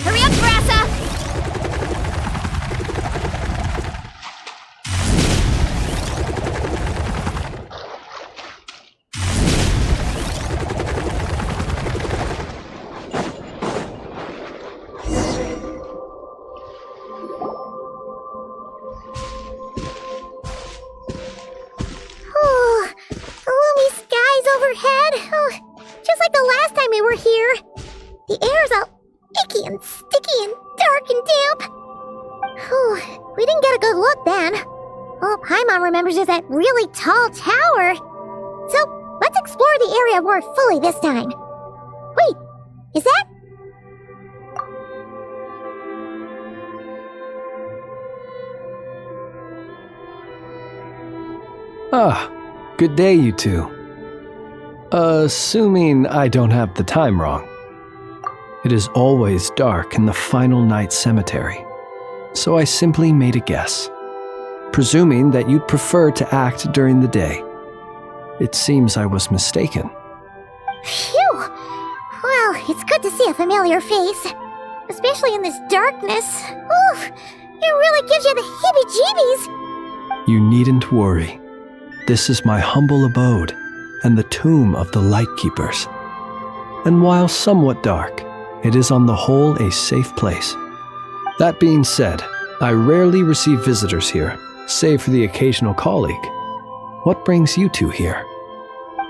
Hurry up, Grassa! Oh, gloomy skies overhead. Oh, just like the last time we were here. The air's all icky and sticky and dark and damp. Whew, we didn't get a good look then. All Paimon remembers is that really tall tower. So, let's explore the area more fully this time. Wait, is that? Ah, good day, you two. Assuming I don't have the time wrong. It is always dark in the final night cemetery, so I simply made a guess, presuming that you'd prefer to act during the day. It seems I was mistaken. Phew! Well, it's good to see a familiar face, especially in this darkness. Oof! It really gives you the heebie-jeebies! You needn't worry. This is my humble abode and the tomb of the Lightkeepers. And while somewhat dark, it is on the whole a safe place. That being said, I rarely receive visitors here, save for the occasional colleague. What brings you two here?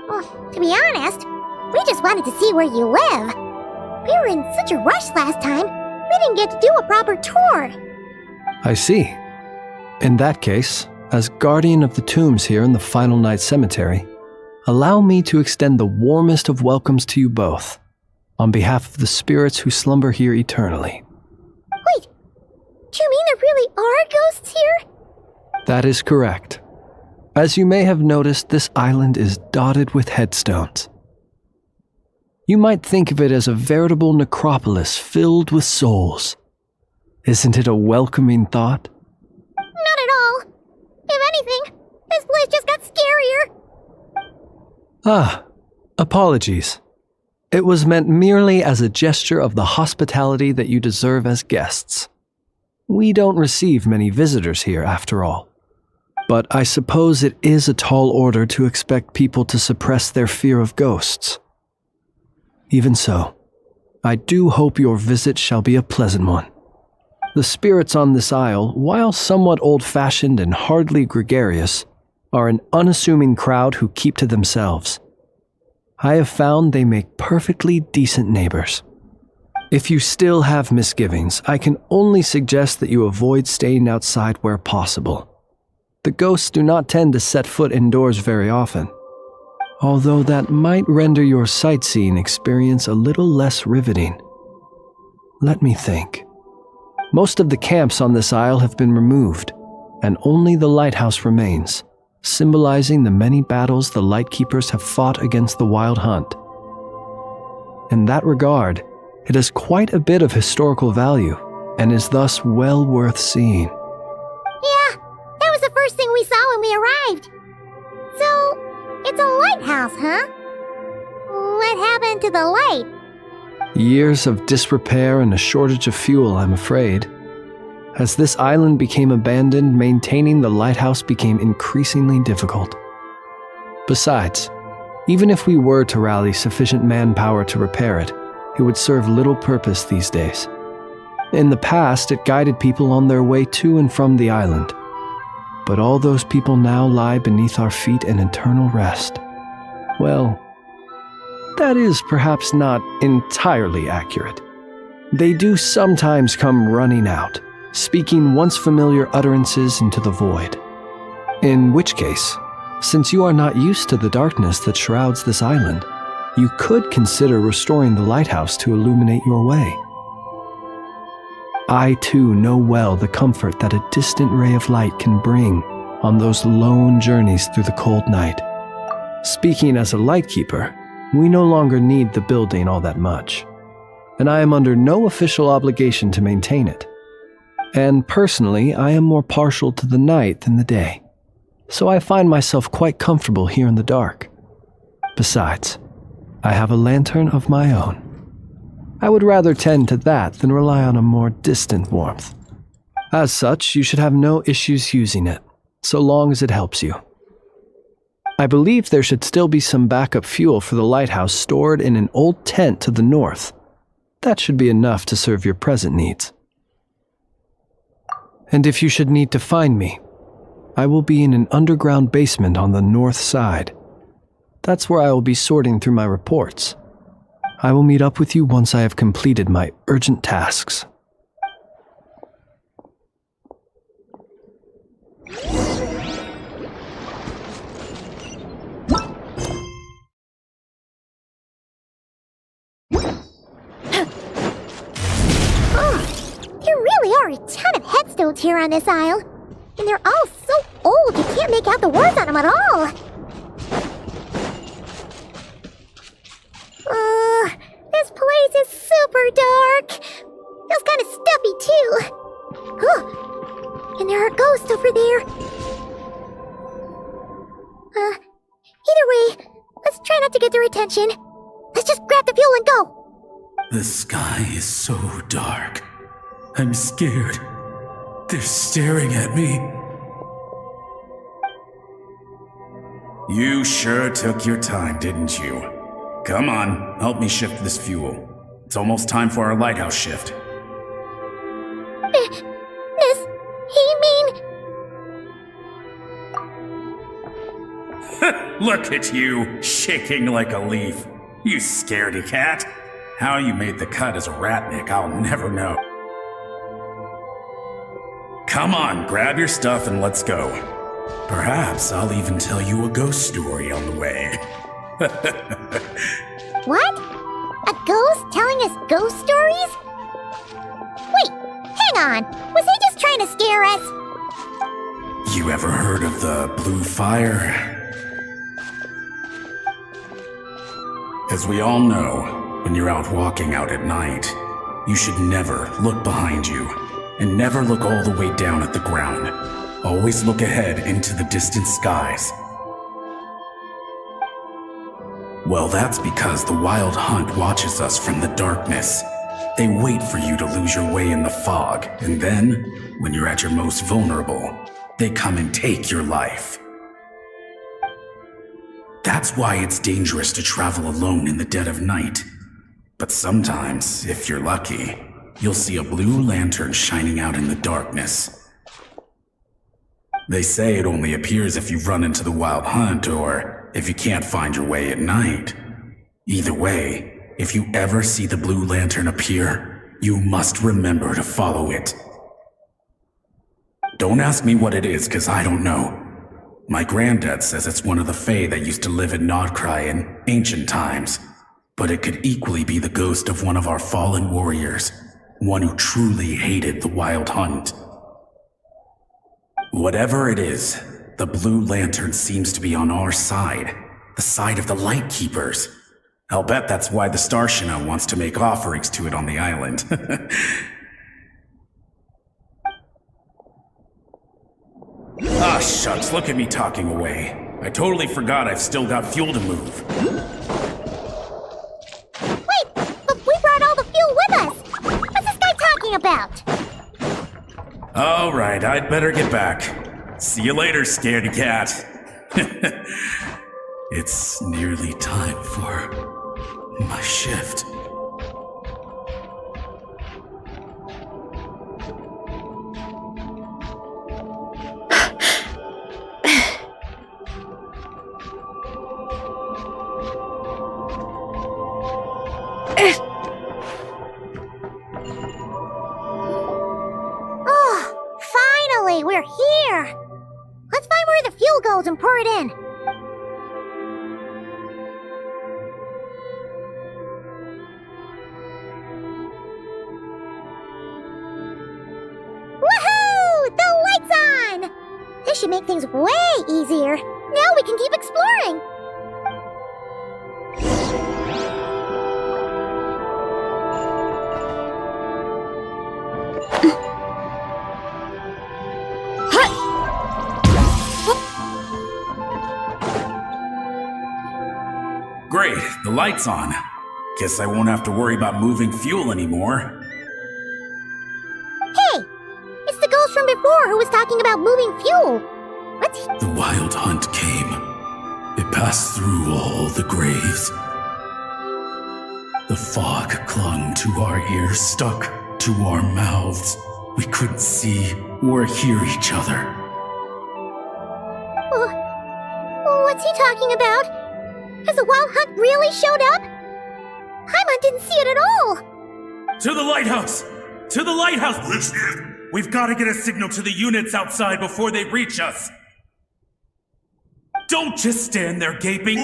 Well, to be honest, we just wanted to see where you live. We were in such a rush last time, we didn't get to do a proper tour. I see. In that case, as guardian of the tombs here in the Final Night Cemetery, allow me to extend the warmest of welcomes to you both, on behalf of the spirits who slumber here eternally. Wait, do you mean there really are ghosts here? That is correct. As you may have noticed, this island is dotted with headstones. You might think of it as a veritable necropolis filled with souls. Isn't it a welcoming thought? Not at all. If anything, this place just got scarier. Ah, apologies. It was meant merely as a gesture of the hospitality that you deserve as guests. We don't receive many visitors here, after all. But I suppose it is a tall order to expect people to suppress their fear of ghosts. Even so, I do hope your visit shall be a pleasant one. The spirits on this isle, while somewhat old-fashioned and hardly gregarious, are an unassuming crowd who keep to themselves. I have found they make perfectly decent neighbors. If you still have misgivings, I can only suggest that you avoid staying outside where possible. The ghosts do not tend to set foot indoors very often, although that might render your sightseeing experience a little less riveting. Let me think. Most of the camps on this isle have been removed, and only the lighthouse remains, symbolizing the many battles the Lightkeepers have fought against the Wild Hunt. In that regard, it has quite a bit of historical value, and is thus well worth seeing. Yeah, that was the first thing we saw when we arrived. So, it's a lighthouse, huh? What happened to the light? Years of disrepair and a shortage of fuel, I'm afraid. As this island became abandoned, maintaining the lighthouse became increasingly difficult. Besides, even if we were to rally sufficient manpower to repair it, it would serve little purpose these days. In the past, it guided people on their way to and from the island. But all those people now lie beneath our feet in eternal rest. Well, that is perhaps not entirely accurate. They do sometimes come running out, speaking once familiar utterances into the void. In which case, since you are not used to the darkness that shrouds this island, you could consider restoring the lighthouse to illuminate your way. I too know well the comfort that a distant ray of light can bring on those lone journeys through the cold night. Speaking as a lightkeeper, we no longer need the building all that much, and I am under no official obligation to maintain it. And personally, I am more partial to the night than the day, so I find myself quite comfortable here in the dark. Besides, I have a lantern of my own. I would rather tend to that than rely on a more distant warmth. As such, you should have no issues using it, so long as it helps you. I believe there should still be some backup fuel for the lighthouse stored in an old tent to the north. That should be enough to serve your present needs. And if you should need to find me, I will be in an underground basement on the north side. That's where I will be sorting through my reports. I will meet up with you once I have completed my urgent tasks. There really are a ton of headstones here on this isle. And they're all so old you can't make out the words on them at all. This place is super dark. Feels kind of stuffy too. And there are ghosts over there. Either way, let's try not to get their attention. Let's just grab the fuel and go. The sky is so dark. I'm scared. They're staring at me. You sure took your time, didn't you? Come on, help me shift this fuel. It's almost time for our lighthouse shift. Does he mean... Look at you, shaking like a leaf. You scaredy cat. How you made the cut as a ratnik, I'll never know. Come on, grab your stuff and let's go. Perhaps I'll even tell you a ghost story on the way. What? A ghost telling us ghost stories? Wait, hang on. Was he just trying to scare us? You ever heard of the blue fire? As we all know, when you're out walking out at night, you should never look behind you, and never look all the way down at the ground. Always look ahead into the distant skies. Well, that's because the Wild Hunt watches us from the darkness. They wait for you to lose your way in the fog, and then, when you're at your most vulnerable, they come and take your life. That's why it's dangerous to travel alone in the dead of night. But sometimes, if you're lucky, you'll see a blue lantern shining out in the darkness. They say it only appears if you run into the Wild Hunt or if you can't find your way at night. Either way, if you ever see the blue lantern appear, you must remember to follow it. Don't ask me what it is, 'cause I don't know. My granddad says it's one of the Fae that used to live in Krai in ancient times, but it could equally be the ghost of one of our fallen warriors, one who truly hated the Wild Hunt. Whatever it is, the blue lantern seems to be on our side, the side of the Light Keepers. I'll bet that's why the Starshina wants to make offerings to it on the island. Ah, shucks, look at me talking away. I totally forgot I've still got fuel to move. Wait, but we brought all the fuel with us! What's this guy talking about? Alright, I'd better get back. See you later, scaredy cat. It's nearly time for my shift. We're here! Let's find where the fuel goes and pour it in. Woohoo! The light's on! This should make things way easier. Now we can keep exploring. The light's on. Guess I won't have to worry about moving fuel anymore. Hey! It's the ghost from before who was talking about moving fuel. What's he? The wild hunt came. It passed through all the graves. The fog clung to our ears, stuck to our mouths. We couldn't see or hear each other. What's he talking about? Has the wild hunt really showed up? Paimon didn't see it at all. To the lighthouse! To the lighthouse! We've got to get a signal to the units outside before they reach us. Don't just stand there gaping.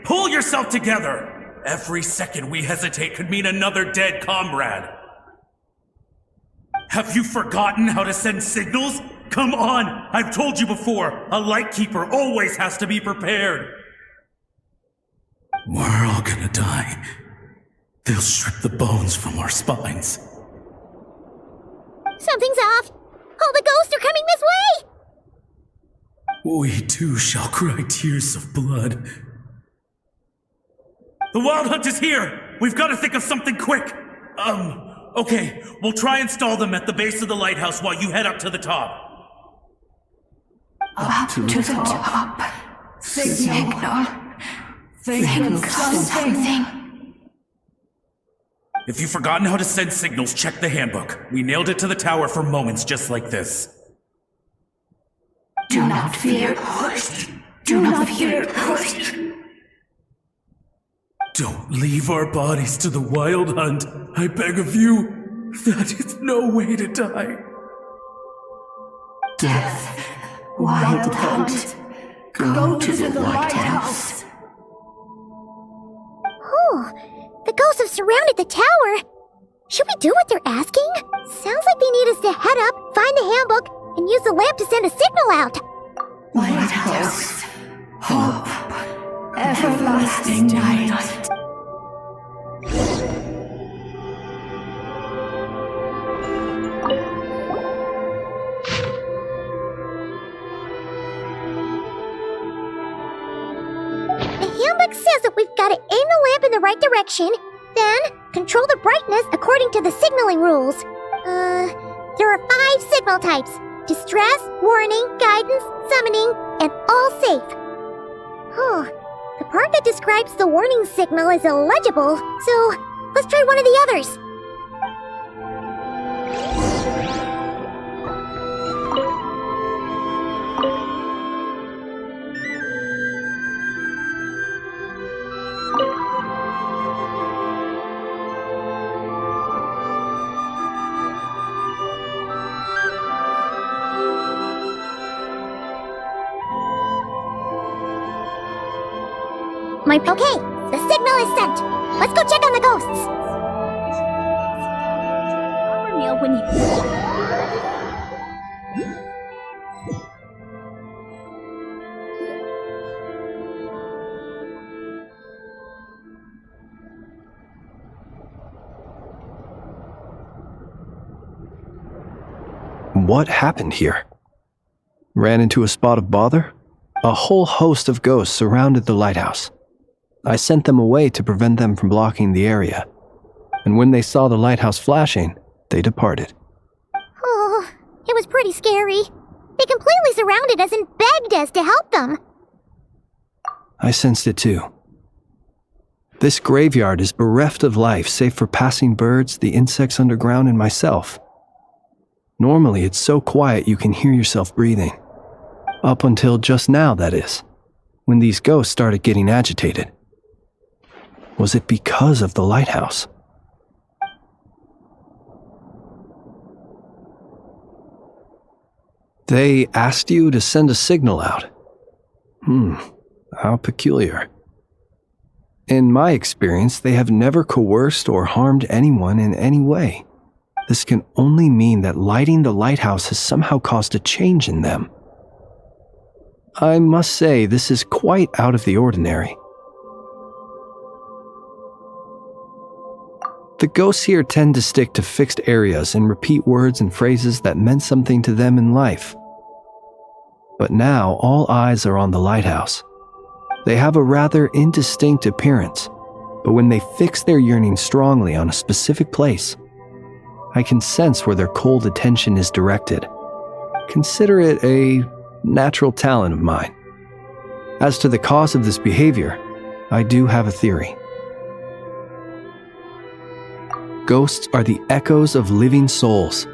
Pull yourself together. Every second we hesitate could mean another dead comrade. Have you forgotten how to send signals? Come on! I've told you before, a lightkeeper always has to be prepared. We're all gonna die. They'll strip the bones from our spines. Something's off. All the ghosts are coming this way. We too shall cry tears of blood. The wild hunt is here! We've got to think of something quick! Okay, we'll try and stall them at the base of the lighthouse while you head up to the top. Up to the top. Signal. Think of something. If you've forgotten how to send signals, check the handbook. We nailed it to the tower for moments just like this. Do not fear. Do not fear. Don't leave our bodies to the wild hunt. I beg of you. That is no way to die. Death. Wild hunt. Go to the lighthouse. The ghosts have surrounded the tower. Should we do what they're asking? Sounds like they need us to head up, find the handbook, and use the lamp to send a signal out. Lighthouse. Hope. Everlasting night. The handbook says that we've got to aim the lamp in the right direction, then control the brightness according to the signaling rules. There are 5 signal types: distress, warning, guidance, summoning, and all safe. The part that describes the warning signal is illegible, so let's try one of the others. Okay, the signal is sent. Let's go check on the ghosts. What happened here? Ran into a spot of bother? A whole host of ghosts surrounded the lighthouse. I sent them away to prevent them from blocking the area, and when they saw the lighthouse flashing, they departed. It was pretty scary. They completely surrounded us and begged us to help them. I sensed it too. This graveyard is bereft of life save for passing birds, the insects underground, and myself. Normally it's so quiet you can hear yourself breathing. Up until just now, that is, when these ghosts started getting agitated. Was it because of the lighthouse? They asked you to send a signal out. How peculiar. In my experience, they have never coerced or harmed anyone in any way. This can only mean that lighting the lighthouse has somehow caused a change in them. I must say, this is quite out of the ordinary. The ghosts here tend to stick to fixed areas and repeat words and phrases that meant something to them in life. But now all eyes are on the lighthouse. They have a rather indistinct appearance, but when they fix their yearning strongly on a specific place, I can sense where their cold attention is directed. Consider it a natural talent of mine. As to the cause of this behavior, I do have a theory. Ghosts are the echoes of living souls,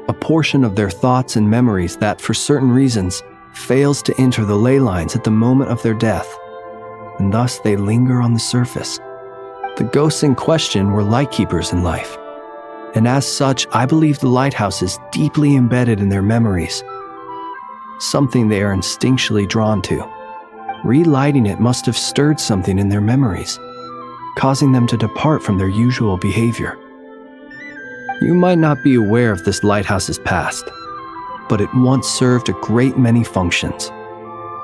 a portion of their thoughts and memories that, for certain reasons, fails to enter the ley lines at the moment of their death, and thus they linger on the surface. The ghosts in question were lightkeepers in life, and as such, I believe the lighthouse is deeply embedded in their memories, something they are instinctually drawn to. Relighting it must have stirred something in their memories, causing them to depart from their usual behavior. You might not be aware of this lighthouse's past, but it once served a great many functions,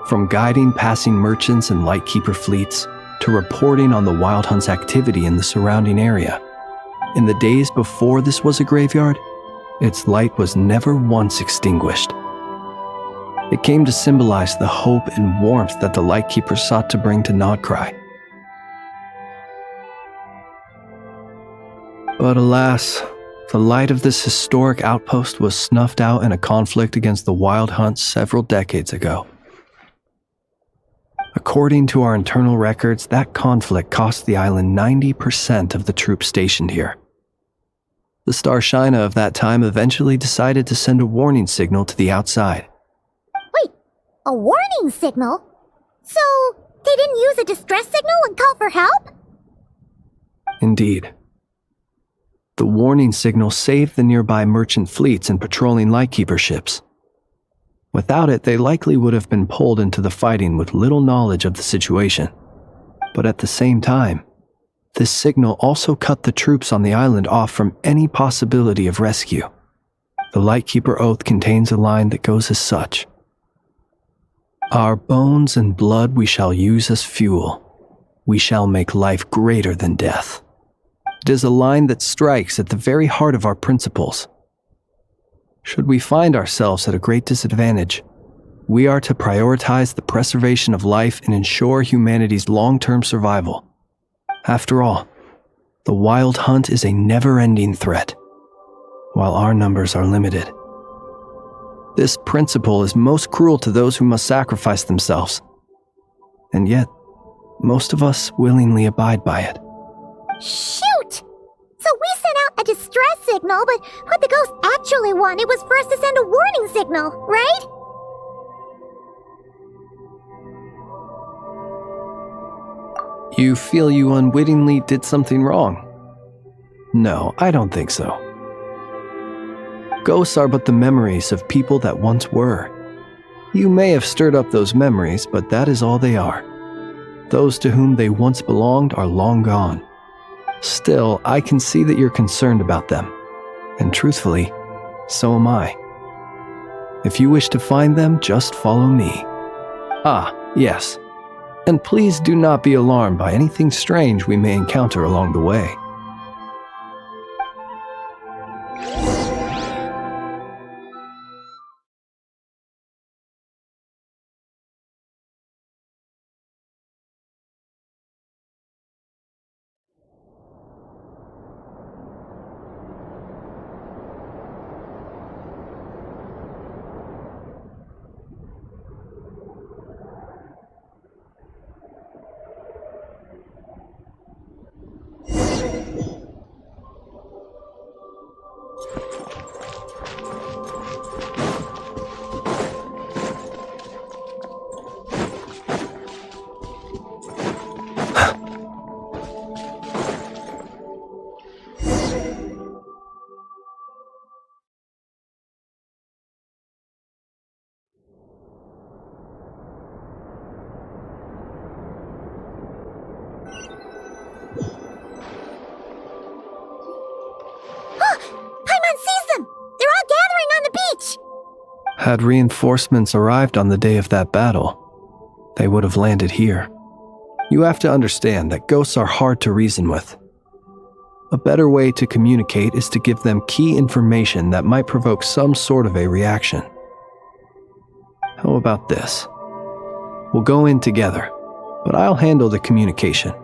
from guiding passing merchants and lightkeeper fleets to reporting on the Wild Hunt's activity in the surrounding area. In the days before this was a graveyard, its light was never once extinguished. It came to symbolize the hope and warmth that the lightkeeper sought to bring to Krai. But alas, the light of this historic outpost was snuffed out in a conflict against the Wild Hunt several decades ago. According to our internal records, that conflict cost the island 90% of the troops stationed here. The Starshina of that time eventually decided to send a warning signal to the outside. Wait, a warning signal? So, they didn't use a distress signal and call for help? Indeed. The warning signal saved the nearby merchant fleets and patrolling lightkeeper ships. Without it, they likely would have been pulled into the fighting with little knowledge of the situation. But at the same time, this signal also cut the troops on the island off from any possibility of rescue. The Lightkeeper Oath contains a line that goes as such: "Our bones and blood we shall use as fuel. We shall make life greater than death." It is a line that strikes at the very heart of our principles. Should we find ourselves at a great disadvantage, we are to prioritize the preservation of life and ensure humanity's long-term survival. After all, the Wild Hunt is a never-ending threat, while our numbers are limited. This principle is most cruel to those who must sacrifice themselves, and yet, most of us willingly abide by it. Shoot! So we sent out a distress signal, but what the ghost actually wanted was for us to send a warning signal, right? You feel you unwittingly did something wrong? No, I don't think so. Ghosts are but the memories of people that once were. You may have stirred up those memories, but that is all they are. Those to whom they once belonged are long gone. Still, I can see that you're concerned about them, and truthfully, so am I. If you wish to find them, just follow me. Ah, yes. And please do not be alarmed by anything strange we may encounter along the way. Had reinforcements arrived on the day of that battle, they would have landed here. You have to understand that ghosts are hard to reason with. A better way to communicate is to give them key information that might provoke some sort of a reaction. How about this? We'll go in together, but I'll handle the communication.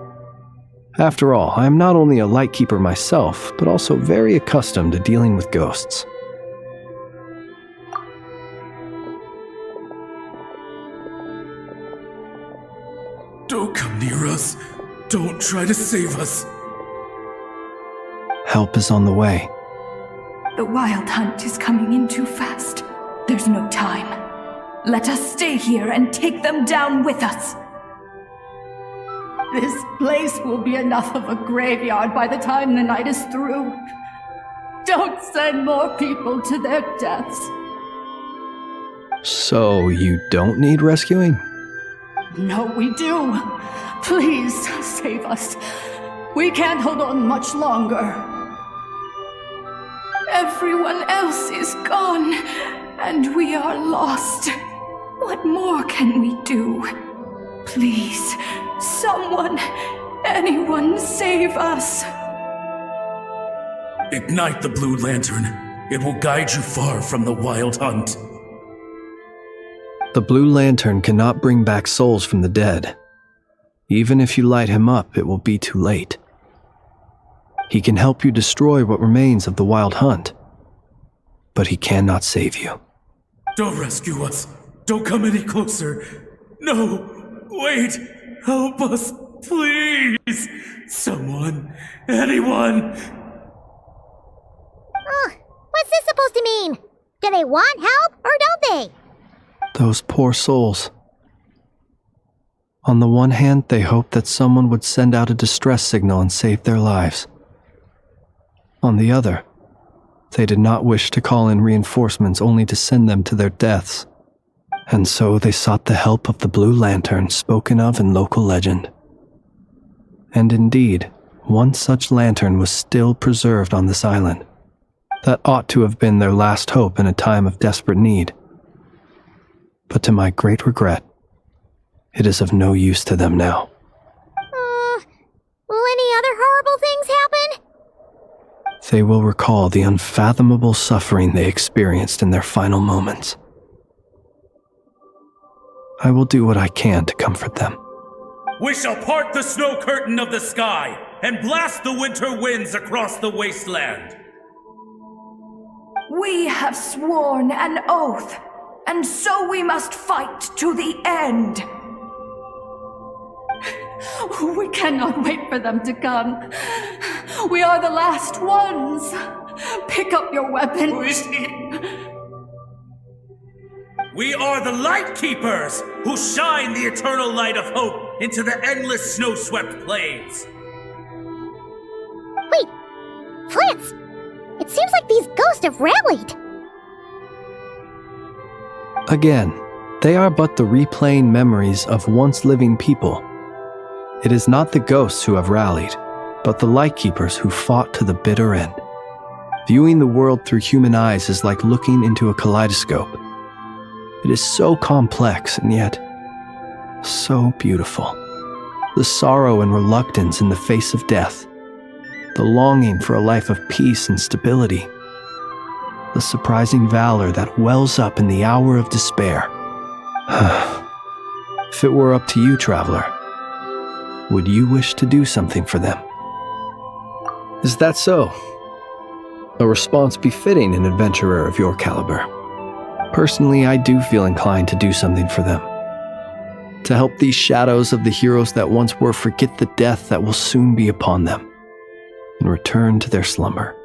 After all, I am not only a lightkeeper myself, but also very accustomed to dealing with ghosts. Don't come near us. Don't try to save us. Help is on the way. The wild hunt is coming in too fast. There's no time. Let us stay here and take them down with us. This place will be enough of a graveyard by the time the night is through. Don't send more people to their deaths. So you don't need rescuing? No, we do. Please save us. We can't hold on much longer. Everyone else is gone, and we are lost. What more can we do? Please, someone, anyone save us. Ignite the blue lantern. It will guide you far from the wild hunt. The blue lantern cannot bring back souls from the dead. Even if you light him up, it will be too late. He can help you destroy what remains of the wild hunt, but he cannot save you. Don't rescue us. Don't come any closer. No, wait. Help us, please. Someone, anyone. What's this supposed to mean? Do they want help or don't they? Those poor souls. On the one hand, they hoped that someone would send out a distress signal and save their lives. On the other, they did not wish to call in reinforcements only to send them to their deaths. And so they sought the help of the blue lantern spoken of in local legend. And indeed, one such lantern was still preserved on this island. That ought to have been their last hope in a time of desperate need. But to my great regret, it is of no use to them now. Will any other horrible things happen? They will recall the unfathomable suffering they experienced in their final moments. I will do what I can to comfort them. We shall part the snow curtain of the sky and blast the winter winds across the wasteland. We have sworn an oath, and so we must fight to the end. We cannot wait for them to come. We are the last ones. Pick up your weapons. We are the Light Keepers who shine the eternal light of hope into the endless snow-swept plains. Wait, Flins! It seems like these ghosts have rallied. Again, they are but the replaying memories of once living people. It is not the ghosts who have rallied, but the Lightkeepers who fought to the bitter end. Viewing the world through human eyes is like looking into a kaleidoscope. It is so complex and yet so beautiful. The sorrow and reluctance in the face of death, the longing for a life of peace and stability, the surprising valor that wells up in the hour of despair. If it were up to you, traveler, would you wish to do something for them? Is that so? A response befitting an adventurer of your caliber. Personally, I do feel inclined to do something for them. To help these shadows of the heroes that once were forget the death that will soon be upon them, and return to their slumber.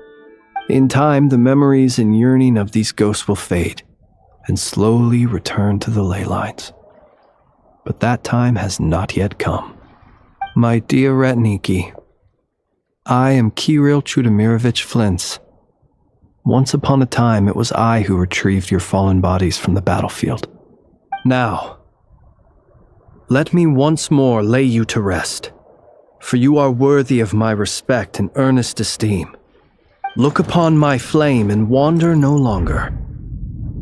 In time, the memories and yearning of these ghosts will fade, and slowly return to the ley lines. But that time has not yet come. My dear Retniki, I am Kirill Chudamirovich Flins. Once upon a time, it was I who retrieved your fallen bodies from the battlefield. Now, let me once more lay you to rest, for you are worthy of my respect and earnest esteem. Look upon my flame and wander no longer.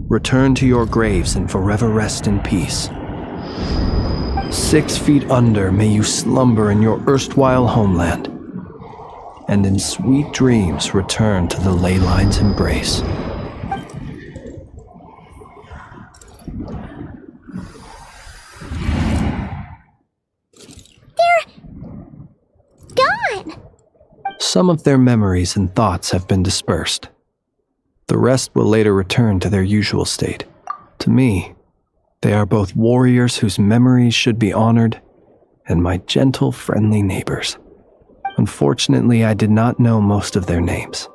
Return to your graves and forever rest in peace. 6 feet under may you slumber in your erstwhile homeland, and in sweet dreams return to the ley line's embrace. They're gone! Some of their memories and thoughts have been dispersed. The rest will later return to their usual state. To me, they are both warriors whose memories should be honored and my gentle, friendly neighbors. Unfortunately, I did not know most of their names,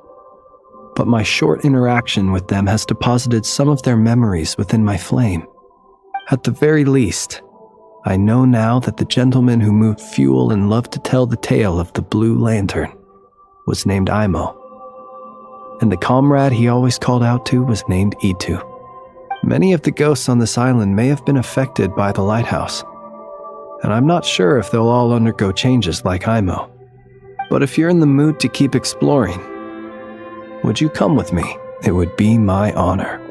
but my short interaction with them has deposited some of their memories within my flame. At the very least, I know now that the gentleman who moved fuel and loved to tell the tale of the Blue Lantern was named Imo, and the comrade he always called out to was named Itu. Many of the ghosts on this island may have been affected by the lighthouse, and I'm not sure if they'll all undergo changes like Imo. But if you're in the mood to keep exploring, would you come with me? It would be my honor.